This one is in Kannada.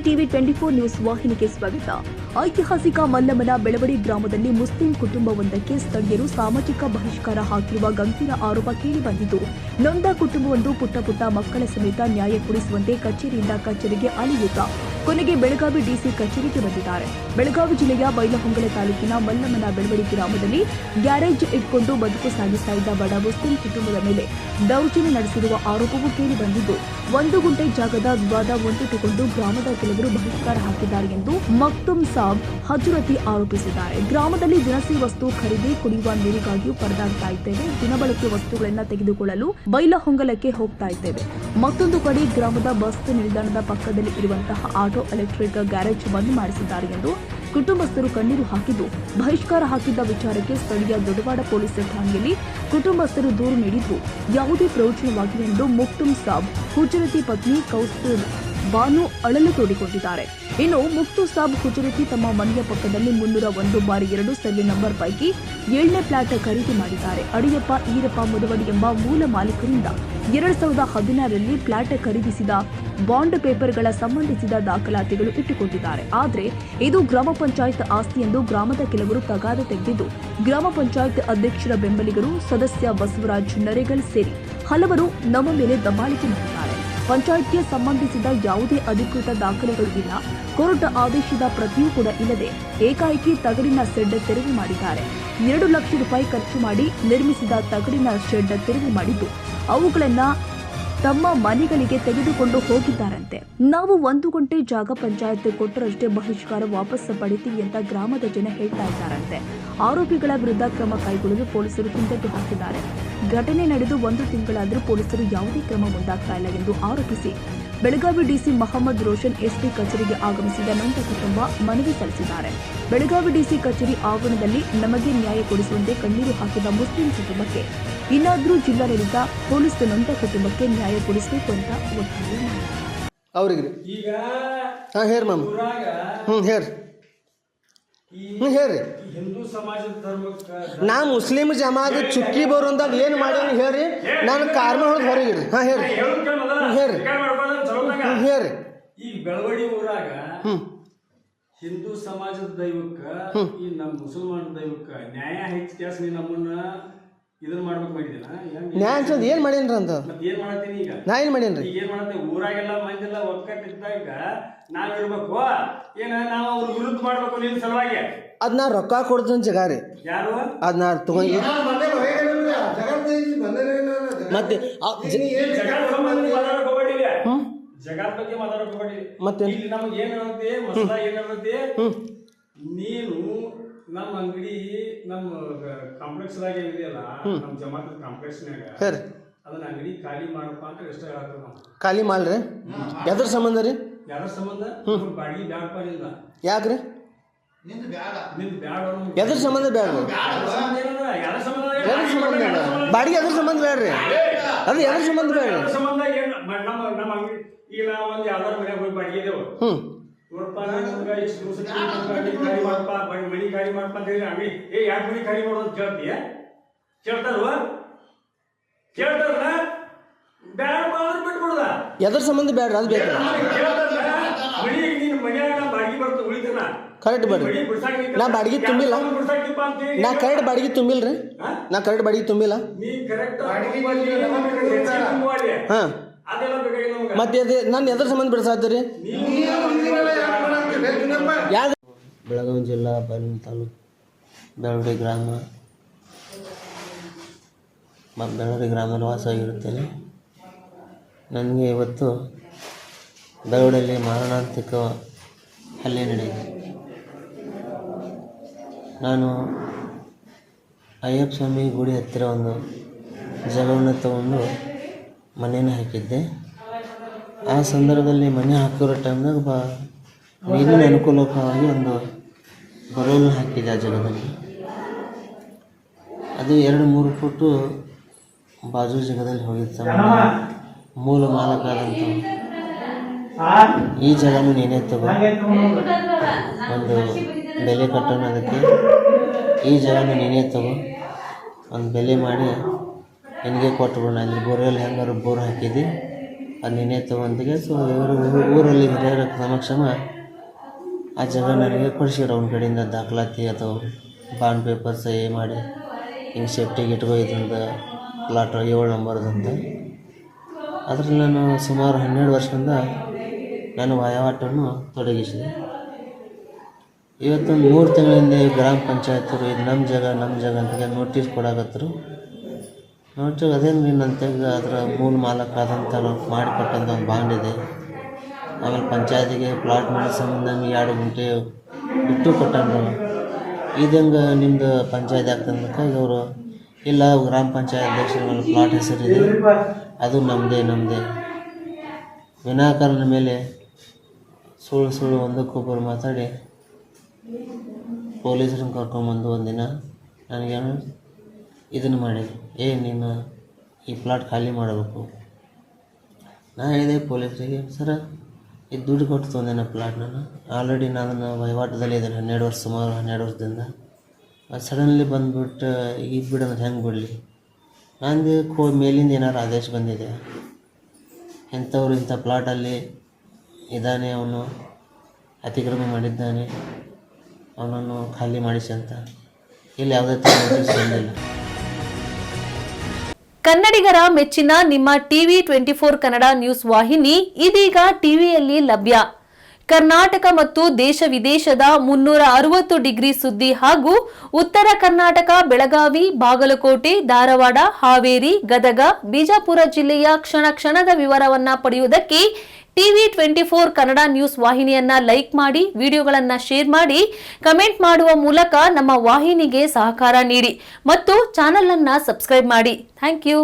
ಟಿವಿ 24 ನ್ಯೂಸ್ ವಾಹಿನಿಗೆ ಸ್ವಾಗತ. ಐತಿಹಾಸಿಕ ಮಲ್ಲಮ್ಮನ ಬೆಳವಡಿ ಗ್ರಾಮದಲ್ಲಿ ಮುಸ್ಲಿಂ ಕುಟುಂಬವೊಂದಕ್ಕೆ ಸ್ಥಳೀಯರು ಸಾಮಾಜಿಕ ಬಹಿಷ್ಕಾರ ಹಾಕಿರುವ ಗಂಭೀರ ಆರೋಪ ಕೇಳಿಬಂದಿದ್ದು, ನೊಂದ ಕುಟುಂಬವೊಂದು ಪುಟ್ಟ ಮಕ್ಕಳ ಸಮೇತ ನ್ಯಾಯ ಕೊಡಿಸುವಂತೆ ಕಚೇರಿಯಿಂದ ಕಚೇರಿಗೆ ಅಲೆಯುತ್ತಾ ಕೊನೆಗೆ ಬೆಳಗಾವಿ ಡಿಸಿ ಕಚೇರಿಗೆ ಬಂದಿದ್ದಾರೆ. ಬೆಳಗಾವಿ ಜಿಲ್ಲೆಯ ಬೈಲಹೊಂಗಲ ತಾಲೂಕಿನ ಮಲ್ಲಮ್ಮನ ಬೆಳವಡಿ ಗ್ರಾಮದಲ್ಲಿ ಗ್ಯಾರೇಜ್ ಇಟ್ಕೊಂಡು ಬದುಕು ಸಾಗಿಸ್ತಾ ಇದ್ದ ಬಡ ಮುಸ್ಲಿಂ ಕುಟುಂಬದ ಮೇಲೆ ದೌರ್ಜನ್ಯ ನಡೆಸಿರುವ ಆರೋಪವೂ ಕೇಳಿಬಂದಿದ್ದು, 1 ಗುಂಟೆ ಜಾಗದ ವಿವಾದ ಮುಂದಿಟ್ಟುಕೊಂಡು ಗ್ರಾಮದ ಕೆಲವರು ಬಹಿಷ್ಕಾರ ಹಾಕಿದ್ದಾರೆ ಎಂದು ಮಕ್ತುಮ್ ಸಾಬ್ ಹಜರತಿ ಆರೋಪಿಸಿದ್ದಾರೆ. ಗ್ರಾಮದಲ್ಲಿ ದಿನಸಿ ವಸ್ತು ಖರೀದಿ, ಕುಡಿಯುವ ನೀರಿಗಾಗಿಯೂ ಪರದಾಡ್ತಾ ಇದ್ದೇವೆ. ದಿನಬಳಕೆ ವಸ್ತುಗಳನ್ನು ತೆಗೆದುಕೊಳ್ಳಲು ಬೈಲಹೊಂಗಲಕ್ಕೆ ಹೋಗ್ತಾ ಇದ್ದೇವೆ. ಮತ್ತೊಂದು ಕಡೆ ಗ್ರಾಮದ ಬಸ್ ನಿಲ್ದಾಣದ ಪಕ್ಕದಲ್ಲಿ ಇರುವಂತಹ ಆಟೋ ಎಲೆಕ್ಟ್ರಿಕ್ ಗ್ಯಾರೇಜ್ ಬಂದ್ ಮಾಡಿಸಿದ್ದಾರೆ ಎಂದು ಕುಟುಂಬಸ್ಥರು ಕಣ್ಣೀರು ಹಾಕಿದ್ದು, ಬಹಿಷ್ಕಾರ ಹಾಕಿದ್ದ ವಿಚಾರಕ್ಕೆ ಸ್ಥಳೀಯ ದೊಡ್ಡವಾಡ ಪೊಲೀಸ್ ಠಾಣೆಯಲ್ಲಿ ಕುಟುಂಬಸ್ಥರು ದೂರು ನೀಡಿದ್ದು, ಯಾವುದೇ ಪ್ರಯೋಜನವಾಗಿಲ್ಲ ಎಂದು ಮುಕ್ತುಮ್ ಸಾಬ್ ಹುಜರತಿ ಪತ್ನಿ ಕೌಸ್ತೂರ್ ಬಾನು ಅಳಲು ತೋಡಿಕೊಂಡಿದ್ದಾರೆ. ಇನ್ನು ಮುಕ್ತುಮ್ ಸಾಬ್ ಹುಜರತಿ ತಮ್ಮ ಮನೆಯ ಪಕ್ಕದಲ್ಲಿ 301/2 ಸರ್ವೆ ನಂಬರ್ ಪೈಕಿ 7ನೇ ಫ್ಲಾಟ್ ಖರೀದಿ ಮಾಡಿದ್ದಾರೆ. ಅಡಿಯಪ್ಪ ಈರಪ್ಪ ಮುದವಡಿ ಎಂಬ ಮೂಲ ಮಾಲೀಕರಿಂದ 2016ರಲ್ಲಿ ಫ್ಲಾಟ್ ಖರೀದಿಸಿದ ಬಾಂಡ್ ಪೇಪರ್ಗಳ ಸಂಬಂಧಿಸಿದ ದಾಖಲಾತಿಗಳು ಇಟ್ಟುಕೊಂಡಿದ್ದಾರೆ. ಆದರೆ ಇದು ಗ್ರಾಮ ಪಂಚಾಯತ್ ಆಸ್ತಿ ಎಂದು ಗ್ರಾಮದ ಕೆಲವರು ತಗಾದೆ ತೆಗೆದಿದ್ದು, ಗ್ರಾಮ ಪಂಚಾಯತ್ ಅಧ್ಯಕ್ಷರ ಬೆಂಬಲಿಗರು, ಸದಸ್ಯ ಬಸವರಾಜ್ ನರೇಗಲ್ ಸೇರಿ ಹಲವರು ನಮ್ಮ ಮೇಲೆ ದಬ್ಬಾಳಿಕೆ ಮಾಡಿದ್ದಾರೆ. ಪಂಚಾಯತ್ಗೆ ಸಂಬಂಧಿಸಿದ ಯಾವುದೇ ಅಧಿಕೃತ ದಾಖಲೆಗಳು ಇಲ್ಲ. ಕೋರ್ಟ್ ಆದೇಶದ ಪ್ರತಿಯೂ ಕೂಡ ಇಲ್ಲದೆ ಏಕಾಏಕಿ ತಗಡಿನ ಶೆಡ್ ತೆರವು ಮಾಡಿದ್ದಾರೆ. 2 ಲಕ್ಷ ರೂಪಾಯಿ ಖರ್ಚು ಮಾಡಿ ನಿರ್ಮಿಸಿದ ತಗಡಿನ ಶೆಡ್ ತೆರವು ಮಾಡಿದ್ದು, ಅವುಗಳನ್ನು ತಮ್ಮ ಮನೆಗಳಿಗೆ ತೆಗೆದುಕೊಂಡು ಹೋಗಿದ್ದಾರಂತೆ. ನಾವು 1 ಗುಂಟೆ ಜಾಗ ಪಂಚಾಯತ್ ಕೊಟ್ಟರಷ್ಟೇ ಬಹಿಷ್ಕಾರ ವಾಪಸ್ ಪಡಿತೀವಿ ಅಂತ ಗ್ರಾಮದ ಜನ ಹೇಳ್ತಾ ಇದ್ದಾರಂತೆ. ಆರೋಪಿಗಳ ವಿರುದ್ಧ ಕ್ರಮ ಕೈಗೊಳ್ಳಲು ಪೊಲೀಸರು ಹಿಂದೆಟ್ಟು ಹಾಕಿದ್ದಾರೆ. ಘಟನೆ ನಡೆದು 1 ತಿಂಗಳಾದರೂ ಪೊಲೀಸರು ಯಾವುದೇ ಕ್ರಮ ಮುಂದಾಗ್ತಾ ಇಲ್ಲ ಎಂದು ಆರೋಪಿಸಿ ಬೆಳಗಾವಿ ಡಿಸಿ ಮಹಮ್ಮದ್ ರೋಷನ್ ಎಸ್ಪಿ ಕಚೇರಿಗೆ ಆಗಮಿಸಿದ ನೊಂದ ಕುಟುಂಬ ಮನವಿ ಸಲ್ಲಿಸಿದ್ದಾರೆ. ಬೆಳಗಾವಿ ಡಿಸಿ ಕಚೇರಿ ಆವರಣದಲ್ಲಿ ನಮಗೆ ನ್ಯಾಯ ಕೊಡಿಸುವಂತೆ ಕಣ್ಣೀರು ಹಾಕಿದ ಮುಸ್ಲಿಂ ಕುಟುಂಬಕ್ಕೆ ಇನ್ನಾದರೂ ಜಿಲ್ಲಾಡಳಿತ ಪೊಲೀಸ್ ನೊಂದ ಕುಟುಂಬಕ್ಕೆ ನ್ಯಾಯ ಕೊಡಿಸಬೇಕು ಅಂತ ಒತ್ತಾಯ ಮಾಡಿದ್ದಾರೆ. ಅವ್ರಿಗೆ ಈಗ ಹೇರ್ ಮಾಮ ಹೇರ್ ಹೇಳ್ರಿ. ಹಿಂದೂ ಸಮಾಜದ ಧರ್ಮಕ್ಕೆ ನಾ ಮುಸ್ಲಿಂ ಜಮಾದ ಚುಕ್ಕಿ ಬರೋಂದಾಗ ಏನು ಮಾಡೀನಿ ಹೇಳ್ರಿ. ನಾನು ಕಾರ್ಮ ಹೊಡೆದು ಹೊರಗಿರಿ. ಹೇಳ್ರಿ ಹೇಳ್ರಿ ಹೇಳ್ರಿ. ಈ ಬೆಳವಡಿ ಊರಾಗ ಹಿಂದೂ ಸಮಾಜದ ದೈವಕ್ಕ ಈ ನಮ್ಮ ಮುಸಲ್ಮಾನ ದೈವಕ್ಕ ನ್ಯಾಯ ಹೆಚ್ಚು ಕೆಲಸ ನೀ ನಮ್ಮನ್ನ ಇದನ್ನ ಮಾಡ್ಬೇಕು ಮಾಡಿದಿನ ನ್ಯಾಯ ಅನ್ಸೋದು ಏನ್ ಮಾಡೇನ್ರಿ ಅಂತ ಏನ್ ಮಾಡತ್ತೀನಿ ಈಗ ನಾ ಏನ್ ಮಾಡೇನ್ರಿ ಏನ್ ಮಾಡತ್ತೆ ಊರಾಗೆಲ್ಲ ಮಂದಿಲ್ಲ ಒಕ್ಕಟ್ಟಿದ್ದಾಗ ನಾವ್ ಇರ್ಬೇಕು ಏನ ನಾವು ಅವ್ರ ವಿರುದ್ಧ ಮಾಡ್ಬೇಕು ನಿನ್ ಸಲುವಾಗಿ ಅದ್ ನಾ ರೊಕ್ಕ ಕೊಡ್ತೀನಿ ಜಗ ರೀ. ಯಾರು ಅದ್ ನಾ ತಗೊಂಡಿ ಮತ್ತೆ ಜಗತ್ ಬಗ್ಗೆ ಮಾತಾಡಕ್ ಹೋಗ್ಬೇಡಿ. ಮತ್ತೆ ಇಲ್ಲಿ ನಮ್ಗೆ ಏನ್ ಹೇಳತ್ತೆ ಮಸಲ ಏನ್ ಹೇಳತ್ತೆ, ನೀನು ನಮ್ಮ ಅಂಗಡಿ ನಮ್ಮ ಕಾಂಪ್ಲೆಕ್ಸ್ ದಾಗ ಏನಿದೆಯಲ್ಲ ನಮ್ಮ ಜಮಾತ್ ಕಾಂಪ್ಲೆಕ್ಸ್ನಾಗ ಅದನ್ನ ಅಂಗಡಿ ಖಾಲಿ ಮಾಡಪ್ಪ ಅಂತ ಎಷ್ಟ ಹೇಳತ್ತದ ನಾವು. ಖಾಲಿ ಮಾಡ್ರಿ. ಎದ್ರ ಸಂಬಂಧ ರೀ? ಯಾರ ಸಂಬಂಧ? ಬಾಡಿಗೆ ಬ್ಯಾಡಪ್ಪ ನಿಂದ. ಯಾಕ್ರಿ? ನಿಂದ ಬ್ಯಾಡ. ಎದ್ರ ಸಂಬಂಧ ಬ್ಯಾಡ್ರಿ? ಯಾರ ಸಂಬಂಧ? ಬಾಡಿಗೆ ಎದ್ರ ಸಂಬಂಧ ಬ್ಯಾಡ್ರಿ? ಅದು ಎದ್ರ ಸಂಬಂಧ ಬ್ಯಾಡ್ರಿ? ಸಂಬಂಧ ಏನ್ ನಮ್ಮ ಅಂಗಡಿ ಈಗ ನಾವು ಒಂದು ಯಾವ್ದಾರು ಮನೆಯಾಗ ಹೋಗಿ ಬಾಡಿಗೆ ಇದೇವು ನೋಡಪ್ಪ ನಮ್ಗೆ ಇಷ್ಟು ದಿವಸ ಖಾಲಿ ಮಾಡಪ್ಪ ಮನಿ ಖಾಲಿ ಮಾಡಪ್ಪ ಅಂತ ಹೇಳಿ ಅಂಗಡಿ ಯಾಕೆ ಮನಿ ಖಾಲಿ ಮಾಡೋದು ಕೇಳ್ತೀಯ? ಕೇಳ್ತಾರಲ್ವ? ಕೇಳ್ತಾರಲ್ಲ ಬ್ಯಾಡಪ್ಪ ಅಂದ್ರೆ ಬಿಟ್ಬಿಡುದ. ಎದ್ರ ಸಂಬಂಧ ಬ್ಯಾಡ್ರಿ? ಅದು ಬೇಕು. ಮನಿ ನೀನು ಮನ್ಯಾಗ ಬಾಡಿಗೆ ಬರ್ತದೆ ಉಳಿತನ ಕರೆಕ್ಟ್ ಬೇಡ್ರಿ. ನಾ ಬಾಡಿಗೆ ತುಂಬಿಲ್ಲ. ನಾ ಕರೆಕ್ಟ್ ಬಾಡಿಗೆ ತುಂಬಿಲ್ರಿ. ನಾ ಕರೆಕ್ಟ್ ಬಾಡಿಗೆ ತುಂಬಿಲ್ಲ. ಹಾ ಮತ್ತೆ ನಾನು ಎದ್ರ ಸಂಬಂಧ ಬಿಡಿಸಾತ್ತೀರಿ? ಯಾವ್ದು? ಬೆಳಗಾವಿ ಜಿಲ್ಲಾ ಬೈಲಹೊಂಗಲ ತಾಲೂಕು ಬೆಳವಡಿ ಗ್ರಾಮ ಬೆಳವಡಿ ಗ್ರಾಮದಲ್ಲಿ ವಾಸವಾಗಿರುತ್ತೇನೆ. ನನಗೆ ಇವತ್ತು ಬೆಳವಡಿಯಲ್ಲಿ ಮಾರಣಾಂತಿಕ ಹಲ್ಲೆ ನಡೆಯಿತು. ನಾನು ಅಯ್ಯಪ್ಪ ಸ್ವಾಮಿ ಗುಡಿ ಹತ್ತಿರ ಒಂದು ಜಾಗವನ್ನು ತಗೊಂಡು ಮನೆಯನ್ನು ಹಾಕಿದ್ದೆ. ಆ ಸಂದರ್ಭದಲ್ಲಿ ಮನೆ ಹಾಕಿರೋ ಟೈಮ್ನಾಗ ನೀರಿನ ಅನುಕೂಲಕವಾಗಿ ಒಂದು ಬರೋಲ್ ಹಾಕಿದ್ದೆ ಆ ಜಾಗದಲ್ಲಿ. ಅದು 2-3 ಫುಟ್ಟು ಬಾಜು ಜಾಗದಲ್ಲಿ ಹೋಗಿತ್ತು. ಮೂಲ ಮಾಲಕಾದಂಥ ಈ ಜಾಗನೂ ನೀನೇ ತಗೋ, ಒಂದು ಬೆಲೆ ಕಟ್ಟೋಣ ಅದಕ್ಕೆ. ಈ ಜಾಗನೂ ನೀನೇ ತಗೋ, ಒಂದು ಬೆಲೆ ಮಾಡಿ ನಿನಗೆ ಕೊಟ್ಟುಬಿಡೋಣ. ಅಲ್ಲಿ ಬೋರ್ವೆಲ್ ಹೆಂಗಾರು ಬೋರ್ ಹಾಕಿದ್ದೆ ಅದು ನೀನೇ ತೊಗೊಂಡಿಗೆ ಸೊ ಇವರು ಊರಲ್ಲಿ ಹಿರಿಯರ ಸಮಕ್ಷಮ ಆ ಜಾಗ ನನಗೆ ಕೊಡಿಸಿದ್ರು ಅವ್ನ ಕಡೆಯಿಂದ ದಾಖಲಾತಿ ಅಥವಾ ಬಾಂಡ್ ಪೇಪರ್ ಸಹಿ ಮಾಡಿ ಹಿಂಗೆ ಸೇಫ್ಟಿಗೆ ಇಟ್ಕೋ ಇದರಿಂದ ಪ್ಲಾಟ್ 7 ನಂಬರ್ದಂತ. ಅದ್ರಲ್ಲಿ ನಾನು ಸುಮಾರು 12 ವರ್ಷದಿಂದ ನಾನು ವಹಿವಾಟನ್ನು ತೊಡಗಿಸಿದೆ. ಇವತ್ತೊಂದು 3 ತಿಂಗಳ ಹಿಂದೆ ಗ್ರಾಮ ಪಂಚಾಯತರು ಇದು ನಮ್ಮ ಜಾಗ ಅಂತ ನೋಟಿಸ್ ಕೊಡಾಕತ್ತರು. ನೋಟಿಸ್ ಅದೇನು ನೀನಂತೆಗೆ ಅದರ ಮೂಲ ಮಾಲಕ್ಕಾದಂಥ ಮಾಡಿಕೊಟ್ಟಂಥ ಒಂದು ಬಾಂಡ್ ಇದೆ. ಆಮೇಲೆ ಪಂಚಾಯತಿಗೆ ಪ್ಲಾಟ್ ಮಾಡೋ ಸಂಬಂಧ 2 ಗುಂಟೆ ಬಿಟ್ಟು ಕೊಟ್ಟಂದ್ರು. ಇದಂಗೆ ನಿಮ್ಮದು ಪಂಚಾಯತ್ ಆಗ್ತಂದಕ್ಕೆ ಇವರು ಇಲ್ಲ ಗ್ರಾಮ ಪಂಚಾಯತ್ ಅಧ್ಯಕ್ಷರ ಮೇಲೆ ಪ್ಲಾಟ್ ಹೆಸರಿದೆ, ಅದು ನಮ್ಮದೇ ವಿನಾಕಾರಣ ಮೇಲೆ ಸುಳ್ಳು ಒಂದಕ್ಕೊಬ್ಬರು ಮಾತಾಡಿ ಪೊಲೀಸರನ್ನ ಕರ್ಕೊಂಬಂದು ಒಂದಿನ ನನಗೇನು ಇದನ್ನು ಮಾಡಿದ್ರು, ನೀನು ಈ ಪ್ಲಾಟ್ ಖಾಲಿ ಮಾಡಬೇಕು. ನಾ ಹೇಳಿದೆ ಪೊಲೀಸರಿಗೆ, ಸರ ಇದು ದುಡ್ಡು ಕೊಟ್ಟು ತೊಂದೇನ ಪ್ಲಾಟ್ ನಾನು ಆಲ್ರೆಡಿ ನಾನು ವಹಿವಾಟದಲ್ಲಿ ಇದ್ದೇನೆ 12 ವರ್ಷ, ಸುಮಾರು 12 ವರ್ಷದಿಂದ. ಸಡನ್ಲಿ ಬಂದುಬಿಟ್ಟು ಈಗ ಬಿಡೋದು ಹೆಂಗೆ ಬಿಡಲಿ? ನಂದು ಮೇಲಿಂದ ಏನಾರು ಆದೇಶ ಬಂದಿದೆ, ಇಂಥವ್ರು ಇಂಥ ಪ್ಲಾಟಲ್ಲಿ ಇದ್ದಾನೆ, ಅವನು ಅತಿಕ್ರಮಣ ಮಾಡಿದ್ದಾನೆ, ಅವನನ್ನು ಖಾಲಿ ಮಾಡಿಸಿ ಅಂತ ಇಲ್ಲಿ ಯಾವುದೇ ಥರ ನೋಟಿಸ್ ಬಂದಿಲ್ಲ. ಕನ್ನಡಿಗರ ಮೆಚ್ಚಿನ ನಿಮ್ಮ ಟಿವಿ 24 ಕನ್ನಡ ನ್ಯೂಸ್ ವಾಹಿನಿ ಇದೀಗ ಟಿವಿಯಲ್ಲಿ ಲಭ್ಯ. ಕರ್ನಾಟಕ ಮತ್ತು ದೇಶ ವಿದೇಶದ 360 ಡಿಗ್ರಿ ಸುದ್ದಿ ಹಾಗೂ ಉತ್ತರ ಕರ್ನಾಟಕ, ಬೆಳಗಾವಿ, ಬಾಗಲಕೋಟೆ, ಧಾರವಾಡ, ಹಾವೇರಿ, ಗದಗ, ಬಿಜಾಪುರ ಜಿಲ್ಲೆಯ ಕ್ಷಣ ಕ್ಷಣದ ವಿವರವನ್ನ ಪಡೆಯುವುದಕ್ಕೆ ಟಿವಿ 24 ಕನ್ನಡ ನ್ಯೂಸ್ ವಾಹಿನಿಯನ್ನ ಲೈಕ್ ಮಾಡಿ, ವಿಡಿಯೋಗಳನ್ನ ಶೇರ್ ಮಾಡಿ, ಕಮೆಂಟ್ ಮಾಡುವ ಮೂಲಕ ನಮ್ಮ ವಾಹಿನಿಗೆ ಸಹಕಾರ ನೀಡಿ ಮತ್ತು ಚಾನೆಲ್ ಅನ್ನ ಸಬ್ಸ್ಕ್ರೈಬ್ ಮಾಡಿ. Thank you.